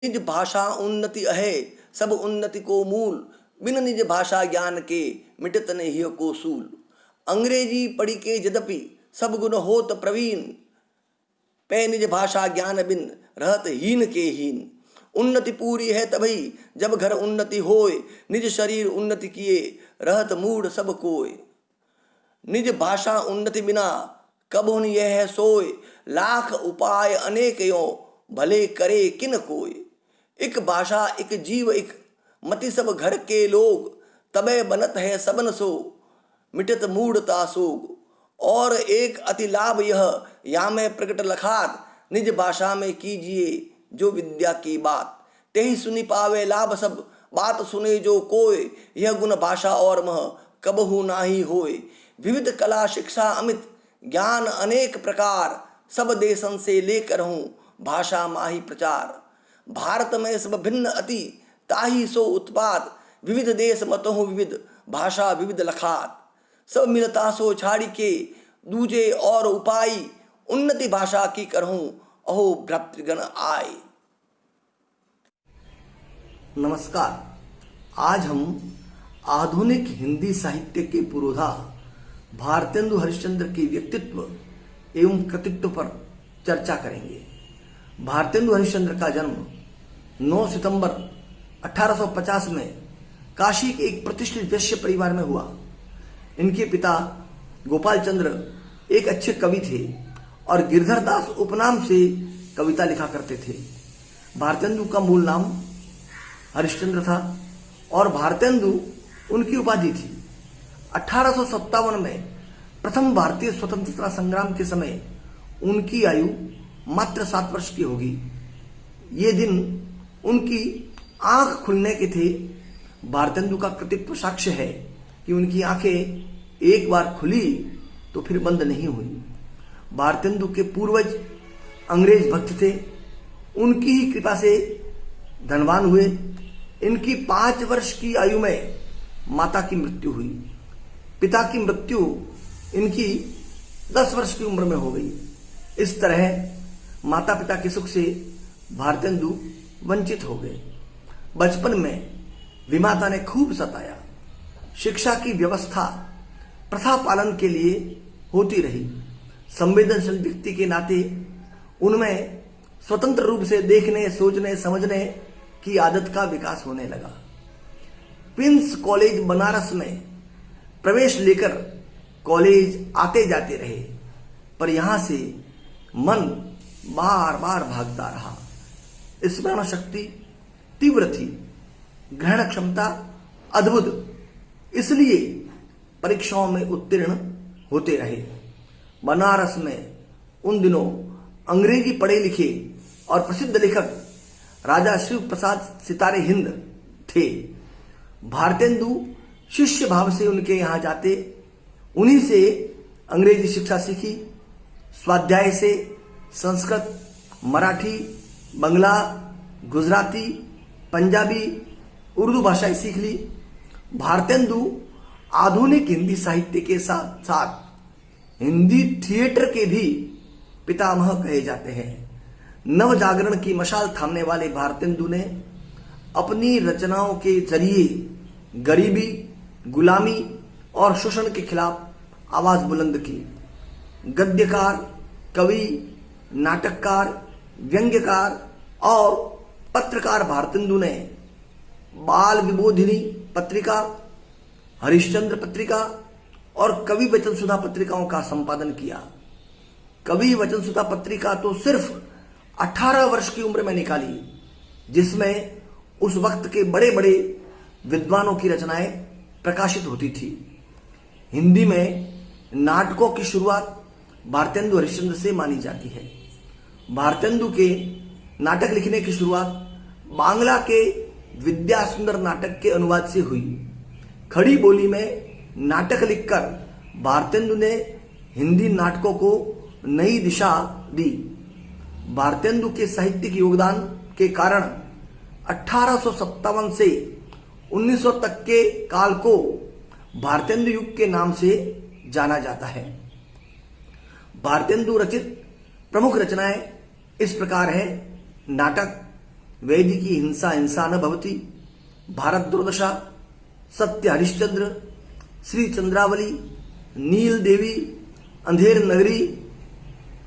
निज भाषा उन्नति अहे, सब उन्नति को मूल। बिन निज भाषा ज्ञान के, मिटत नहीं को सूल। अंग्रेजी पढ़ी के यद्यपि, सब गुण होत प्रवीण। पै निज भाषा ज्ञान बिन, रहत हीन के हीन। उन्नति पूरी है तभी, जब घर उन्नति होय। निज शरीर उन्नति किए, रहत मूढ़ सब कोय। निज भाषा उन्नति बिना, कब हुन यह है सोय। लाख उपाय अनेक यो, भले करे किन कोय। एक भाषा एक जीव एक, मति सब घर के लोग। तबे बनत है सबन सो, मिटत मूढ़ता सोग। और एक अति लाभ यह, या में प्रकट लखात। निज भाषा में कीजिए जो विद्या की बात। तेहि सुनि पावे लाभ सब, बात सुने जो कोय। यह गुण भाषा और मह, कबहु नाही होय। विविध कला शिक्षा अमित, ज्ञान अनेक प्रकार। सब देशन से लेकर हूँ, भाषा माही प्रचार। भारत में सब भिन्न अति, ताही सो उत्पाद। विविध देश मतहु विविध, भाषा विविध लखात। सब मिलता सो छाड़ी के, दूजे और उपाय। उन्नति भाषा की करहूँ, अहो भ्रातृगण आय। नमस्कार। आज हम आधुनिक हिंदी साहित्य के पुरोधा भारतेंदु हरिश्चंद्र के व्यक्तित्व एवं कृतित्व पर चर्चा करेंगे। भारतेंदु हरिश्चंद्र का जन्म 9 सितंबर 1850 में काशी के एक प्रतिष्ठित वैश्य परिवार में हुआ। इनके पिता गोपाल चंद्र एक अच्छे कवि थे और गिरधर दास उपनाम से कविता लिखा करते थे। भारतेंदु का मूल नाम हरिश्चंद्र था और भारतेंदु उनकी उपाधि थी। 1857 में प्रथम भारतीय स्वतंत्रता संग्राम के समय उनकी आयु मात्र 7 वर्ष की होगी। ये दिन उनकी आंख खुलने के थे। भारतेंदु का कृतित्व साक्ष्य है कि उनकी आंखें एक बार खुली तो फिर बंद नहीं हुई। भारतेंदु के पूर्वज अंग्रेज भक्त थे, उनकी ही कृपा से धनवान हुए। इनकी 5 वर्ष की आयु में माता की मृत्यु हुई। पिता की मृत्यु इनकी 10 वर्ष की उम्र में हो गई। इस तरह माता पिता के सुख से भारतेंदु वंचित हो गए। बचपन में विमाता ने खूब सताया। शिक्षा की व्यवस्था प्रथा पालन के लिए होती रही। संवेदनशील व्यक्ति के नाते उनमें स्वतंत्र रूप से देखने, सोचने, समझने की आदत का विकास होने लगा। प्रिंस कॉलेज बनारस में प्रवेश लेकर कॉलेज आते जाते रहे, पर यहां से मन बार बार भागता रहा। स्मरण शक्ति तीव्र थी, ग्रहण क्षमता अद्भुत, इसलिए परीक्षाओं में उत्तीर्ण होते रहे। बनारस में उन दिनों अंग्रेजी पढ़े लिखे और प्रसिद्ध लेखक राजा शिव प्रसाद सितारे हिंद थे। भारतेंदु शिष्य भाव से उनके यहाँ जाते, उन्हीं से अंग्रेजी शिक्षा सीखी। स्वाध्याय से संस्कृत, मराठी, बंगला, गुजराती, पंजाबी, उर्दू भाषाएं सीख ली। भारतेंदु आधुनिक हिंदी साहित्य के साथ साथ हिंदी थिएटर के भी पितामह कहे जाते हैं। नव जागरण की मशाल थामने वाले भारतेंदु ने अपनी रचनाओं के जरिए गरीबी, गुलामी और शोषण के खिलाफ आवाज बुलंद की। गद्यकार, कवि, नाटककार, व्यंग्यकार और पत्रकार भारतेंदु ने बाल विबोधिनी पत्रिका, हरिश्चंद्र पत्रिका और कवि वचन सुधा पत्रिकाओं का संपादन किया। कवि वचन सुधा पत्रिका तो सिर्फ 18 वर्ष की उम्र में निकाली, जिसमें उस वक्त के बड़े बड़े विद्वानों की रचनाएं प्रकाशित होती थी। हिंदी में नाटकों की शुरुआत भारतेंदु हरिश्चंद्र से मानी जाती है। भारतेंदु के नाटक लिखने की शुरुआत बांग्ला के विद्या सुंदर नाटक के अनुवाद से हुई। खड़ी बोली में नाटक लिखकर भारतेंदु ने हिंदी नाटकों को नई दिशा दी। भारतेंदु के साहित्यिक योगदान के कारण 1857 से 1900 तक के काल को भारतेंदु युग के नाम से जाना जाता है। भारतेंदु रचित प्रमुख रचनाएं इस प्रकार है। नाटक वैदिकी हिंसा हिंसा न भवति, भारत दुर्दशा, सत्य हरिश्चंद्र, श्री चंद्रावली, नील देवी, अंधेर नगरी,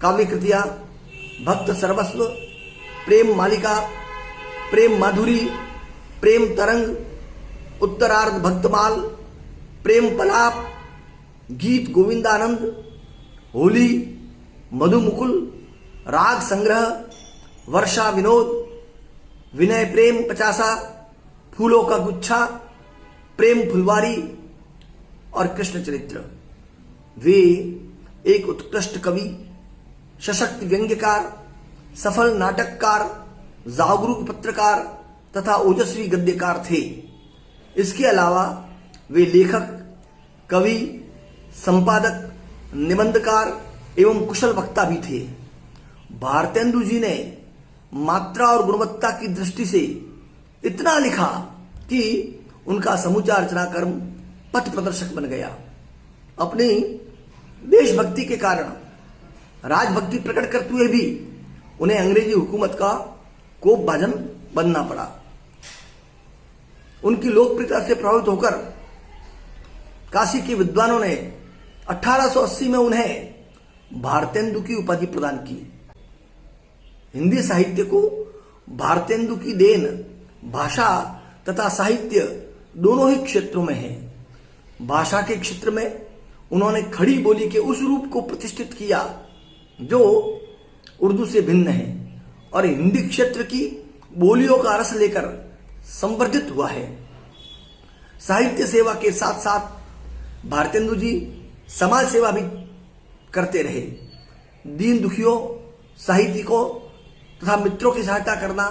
काव्य कृतियां, भक्त सर्वस्व, प्रेम मालिका, प्रेम माधुरी, प्रेम तरंग, उत्तरार्ध भक्तमाल, प्रेम पलाप, गीत गोविंदानंद, होली, मधुमुकुल, राग संग्रह, वर्षा विनोद, विनय प्रेम पचासा, फूलों का गुच्छा, प्रेम फुलवारी और कृष्ण चरित्र। वे एक उत्कृष्ट कवि, सशक्त व्यंग्यकार, सफल नाटककार, जागरूक पत्रकार तथा ओजस्वी गद्यकार थे। इसके अलावा वे लेखक, कवि, संपादक, निबंधकार एवं कुशल वक्ता भी थे। भारतेंदु जी ने मात्रा और गुणवत्ता की दृष्टि से इतना लिखा कि उनका समूचा रचना कर्म पथ प्रदर्शक बन गया। अपनी देशभक्ति के कारण राजभक्ति प्रकट करते हुए भी उन्हें अंग्रेजी हुकूमत का कोपभाजन बनना पड़ा। उनकी लोकप्रियता से प्रभावित होकर काशी के विद्वानों ने 1880 में उन्हें भारतेंदु की उपाधि प्रदान की। हिंदी साहित्य को भारतेंदु की देन भाषा तथा साहित्य दोनों ही क्षेत्रों में है। भाषा के क्षेत्र में उन्होंने खड़ी बोली के उस रूप को प्रतिष्ठित किया जो उर्दू से भिन्न है और हिंदी क्षेत्र की बोलियों का रस लेकर संवर्धित हुआ है। साहित्य सेवा के साथ साथ भारतेंदु जी समाज सेवा भी करते रहे। दीन दुखियों, साहित्यिकों तथा मित्रों की सहायता करना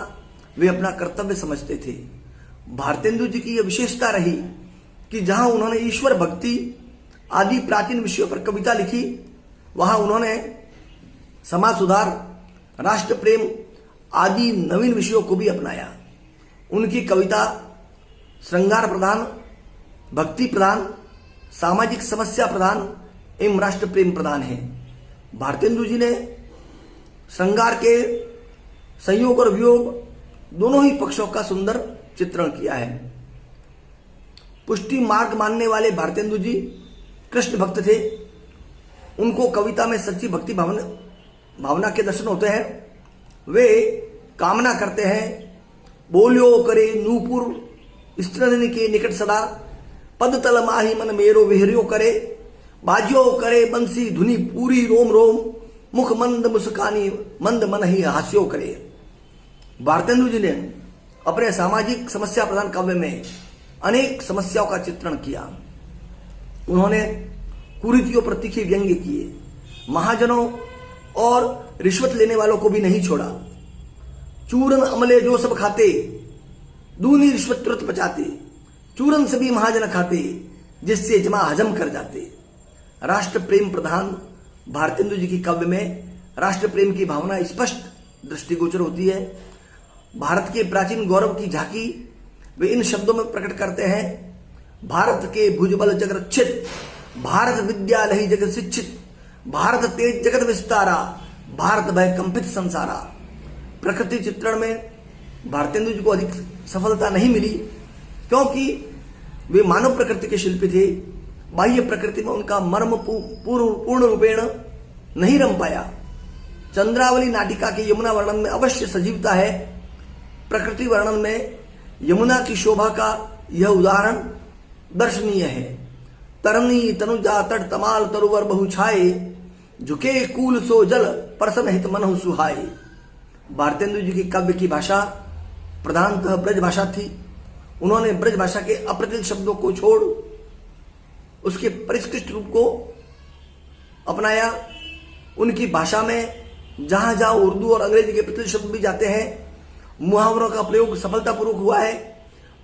वे अपना कर्तव्य समझते थे। भारतेंदु जी की यह विशेषता रही कि जहां उन्होंने ईश्वर भक्ति आदि प्राचीन विषयों पर कविता लिखी, वहां उन्होंने समाज सुधार, राष्ट्र प्रेम आदि नवीन विषयों को भी अपनाया। उनकी कविता श्रृंगार प्रधान, भक्ति प्रधान, सामाजिक समस्या प्रधान एवं राष्ट्र प्रेम प्रधान है। भारतेंदु जी ने श्रृंगार के संयोग और वियोग दोनों ही पक्षों का सुंदर चित्रण किया है। पुष्टि मार्ग मानने वाले भारतेंदु जी कृष्ण भक्त थे। उनको कविता में सच्ची भक्ति भावना के दर्शन होते हैं। वे कामना करते हैं, बोलियो करे नूपुर स्त्रीन के निकट सदा, पद तल माही मन मेरो विहरियो करे, बाजियो करे बंसी धुनी पूरी रोम रोम, मुख मंद मुस्कानी मंद मन ही हास्यो करे। भारतेंदु जी ने अपने सामाजिक समस्या प्रधान काव्य में अनेक समस्याओं का चित्रण किया। उन्होंने कुरीतियों पर तीखे व्यंग्य किए, महाजनों और रिश्वत लेने वालों को भी नहीं छोड़ा। चूरन अमले जो सब खाते, दूनी रिश्वत तुरंत बचाते, चूरन सभी महाजन खाते, जिससे जमा हजम कर जाते। राष्ट्र प्रेम प्रधान भारतेंदु जी की काव्य में राष्ट्र प्रेम की भावना स्पष्ट दृष्टिगोचर होती है। भारत के प्राचीन गौरव की झांकी वे इन शब्दों में प्रकट करते हैं, भारत के भुजबल जग रक्षित, भारत विद्यालय जगत शिक्षित, भारत तेज जगत विस्तारा, भारत भय कंपित संसारा। प्रकृति चित्रण में भारतेंदु जी को अधिक सफलता नहीं मिली क्योंकि वे मानव प्रकृति के शिल्पी थे। बाह्य प्रकृति में उनका मर्म पूर्ण रूपेण नहीं रम पाया। चंद्रावली नाटिका के यमुना वर्णन में अवश्य सजीवता है। प्रकृति वर्णन में यमुना की शोभा का यह उदाहरण दर्शनीय है। तरनी तनुजा तट तमाल तरुवर बहु छाए, झुके कूल सो जल परसन हित मनहु सुहाए। भारतेंदु जी की काव्य की भाषा प्रधानतः ब्रज भाषा थी। उन्होंने ब्रज भाषा के अप्रचलित शब्दों को छोड़ उसके परिष्कृत रूप को अपनाया। उनकी भाषा में जहां जहां उर्दू और अंग्रेजी के प्रचलित शब्द भी जाते हैं, मुहावरों का प्रयोग सफलतापूर्वक हुआ है।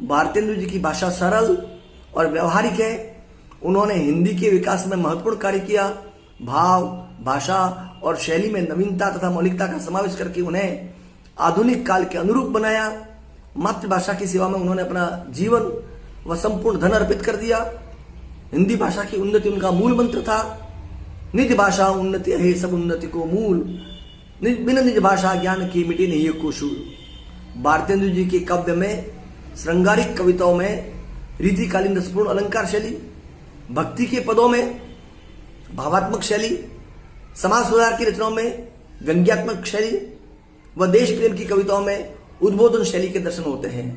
भारतेंदु जी की भाषा सरल और व्यवहारिक है। उन्होंने हिंदी के विकास में महत्वपूर्ण कार्य किया। भाव, भाषा और शैली में नवीनता तथा मौलिकता का समावेश करके उन्हें आधुनिक काल के अनुरूप बनाया। मातृभाषा की सेवा में उन्होंने अपना जीवन व संपूर्ण धन अर्पित कर दिया। हिंदी भाषा की उन्नति उनका मूल मंत्र था। निज भाषा उन्नति है सब उन्नति को मूल, बिन निज भाषा ज्ञान की मिटे नहीं को शूल। भारतेंदु जी के काव्य में श्रृंगारिक कविताओं में रीतिकालीन रसपूर्ण अलंकार शैली, भक्ति के पदों में भावात्मक शैली, समाज सुधार की रचनाओं में व्यंग्यात्मक शैली व देश प्रेम की कविताओं में उद्बोधन शैली के दर्शन होते हैं।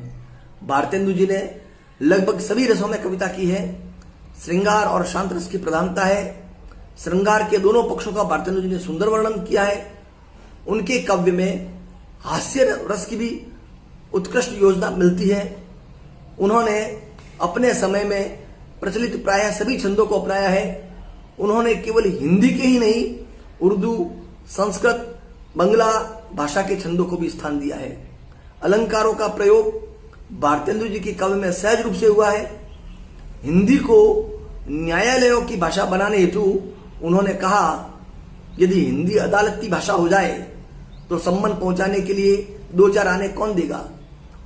भारतेंदु जी ने लगभग सभी रसों में कविता की है। श्रृंगार और शांत रस की प्रधानता है। श्रृंगार के दोनों पक्षों का भारतेंदु जी ने सुंदर वर्णन किया है। उनके काव्य में हास्य रस की भी उत्कृष्ट योजना मिलती है। उन्होंने अपने समय में प्रचलित प्रायः सभी छंदों को अपनाया है। उन्होंने केवल हिंदी के ही नहीं, उर्दू, संस्कृत, बंगला भाषा के छंदों को भी स्थान दिया है। अलंकारों का प्रयोग भारतेंदु जी के काव्य में सहज रूप से हुआ है। हिंदी को न्यायालयों की भाषा बनाने हेतु उन्होंने कहा, यदि हिंदी अदालत की भाषा हो जाए तो सम्मन पहुंचाने के लिए 2-4 आने कौन देगा,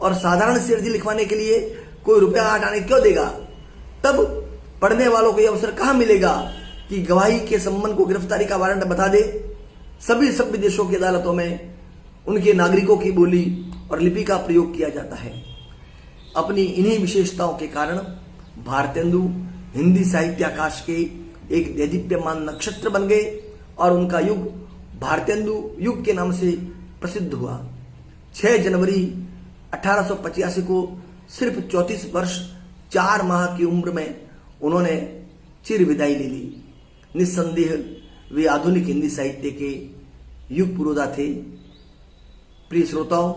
और साधारण सी अर्जी लिखवाने के लिए कोई रुपया 8 आने क्यों देगा। तब पढ़ने वालों को यह अवसर कहां मिलेगा कि गवाही के सम्मन को गिरफ्तारी का वारंट बता दे। सभी सभ्य देशों की अदालतों में उनके नागरिकों की बोली और लिपि का प्रयोग किया जाता है। अपनी इन्हीं विशेषताओं के कारण भारतेंदु हिंदी साहित्य आकाश के एक देदीप्यमान नक्षत्र बन गए और उनका युग भारतेंदु युग के नाम से प्रसिद्ध हुआ। 6 जनवरी 1885 को सिर्फ 34 वर्ष 4 माह की उम्र में उन्होंने चिर विदाई ले ली। निस्संदेह वे आधुनिक हिंदी साहित्य के युग पुरोधा थे। प्रिय श्रोताओं,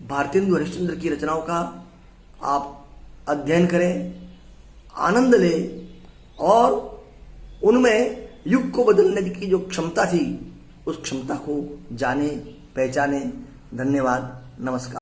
भारतेंदु हरिश्चंद्र की रचनाओं का आप अध्ययन करें, आनंद लें और उनमें युग को बदलने की जो क्षमता थी उस क्षमता को जाने, पहचाने। धन्यवाद, नमस्कार।